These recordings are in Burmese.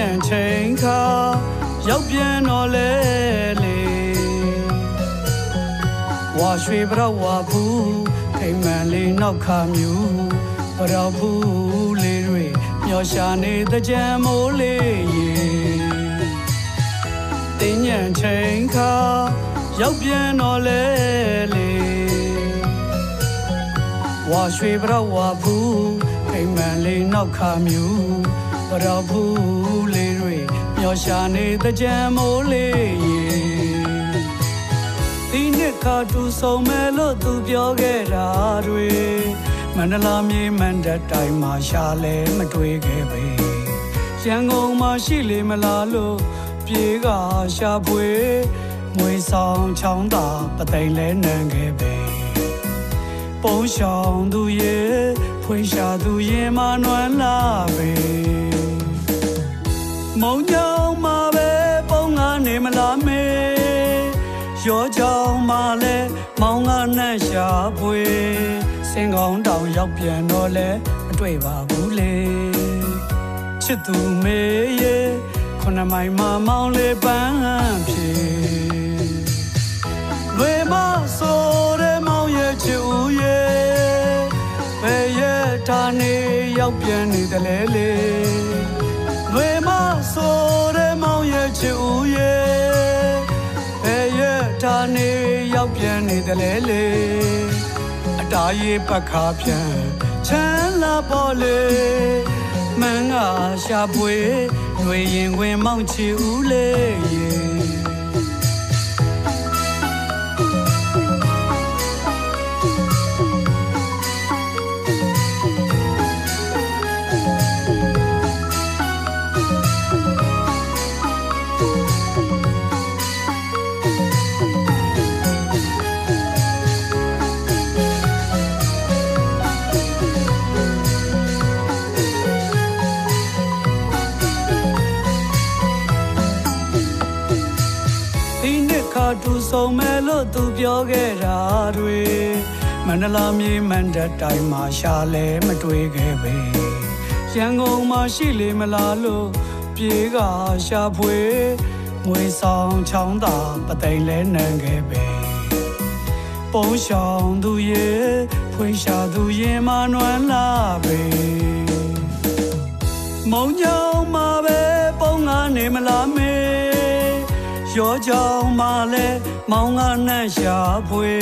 nhậnချိန်ခါရောက်ပြန်တော့လေလေဝါရွှေဘရောက်ဝါဘူးခိမ်မန်လေးနောက်ခါမြူဘရောက်ဘူးလေးတွေမျောရှာနေတဲ့ကြံမိုးလေးရေတင်းညံချိန်ခါရောက်ပြန်တော့လေလေဝါရွှေဘရောက်ဝါဘူးခိမ်မန်လေးနောက်ခါမြူဘရောက်ဘူးလေးတွေမျောရှာနေတဲ့ကြံမိုးလေးရေဒီနှစ်ခါတူဆုံးမဲ့လို့သူပြောခဲ့တာတွေမန္တလာမြေမန္တတိုင်းမှာရှာလဲမတွေ့ခဲ့ပေရန်ကုန်မှာရှိလေမလားလို့ပြေကရှာဖွေငွေဆောင်ချောင်းသာပသိမ်လဲနံခဲ့ပေပုံရှောင်သူရဲ့ဖွေးရှာသူရင်မနွမ်းလာပေမုံကြောင်မှာပဲပုံကနေမလားမေရောကြောင်မှာလဲမောင်ကနှက်ရှာဖွေစင်ကောင်းတောင်ရောက်ပြန်တော့လဲမတွေ့ပါဘူးလေချစ်သူမေရဲ့ခုနမိုင်မမောင်လေးပန်းဖြေလွေမဆိုတဲ့မောင်ရဲ့ချစ်ဦးရဲ့ဘယ်ရဲ့ဌာနေရောက်ပြန်နေတယ်လေလေလွေမဆိုတဲ့မောင်ရဲ့ချစ်ဦးရဲ့ဘယ်ရဲ့ဌာနေရောက်ပြန်နေတယ်လေလေအတားရေးပတ်ခါပြန်ချမ်းလာပေါ်လေမန်းကရှာပွေလွေရင်ခွင်မောင်ချီဦးလေးရေတူဆုံးမဲ့လို့သူပြောခဲ့တာတွေမန္တလာမြေမန္တတိုင်းမှာရှာလဲမတွေ့ခဲ့ပေရန်ကုန်မှာရှိလေမလားလို့ပြေကရှာဖွေငွေဆောင်ချောင်းသာပသိမ်လဲနံခဲ့ပေပုံရှောင်သူရဲ့ဖွေးရှာသူရင်မနွမ်းလာပေမုံကြောင်မှာပဲပုံကနေမလားမေရောကြောင်မှာလဲမောင်ကနှက်ရှာဖွေ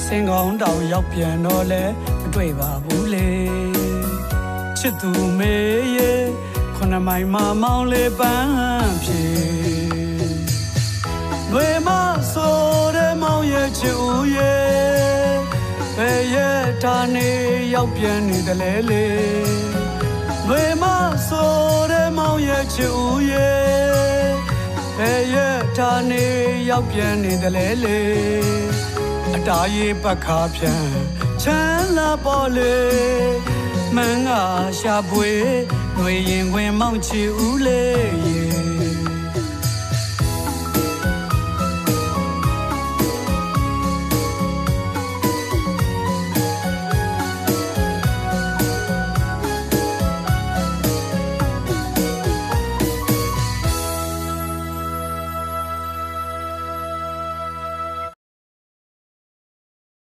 စင်ကောင်းတောင်ရောက်ပြန်တော့လဲမတွေ့ပါဘူးလေချစ်သူမေရဲ့ခုနမိုင်မမောင်လေးပန်းဖြေလွေမဆိုတဲ့မောင်ရဲ့ချစ်ဦးရဲ့ဘယ်ရဲ့ဌာနေရောက်ပြန်နေတယ်လေလေလွေမဆိုတဲ့မောင်ရဲ့ချစ်ဦးရဲ့ဘယ်ရဲ့ဌာနေရောက်ပြန်နေတယ်လေလေအတားရေးပတ်ခါပြန်ချမ်းလာပေါ်လေမန်းကရှာပွေငွေရင်ခွင်မောင်ချီဦးလေးရေ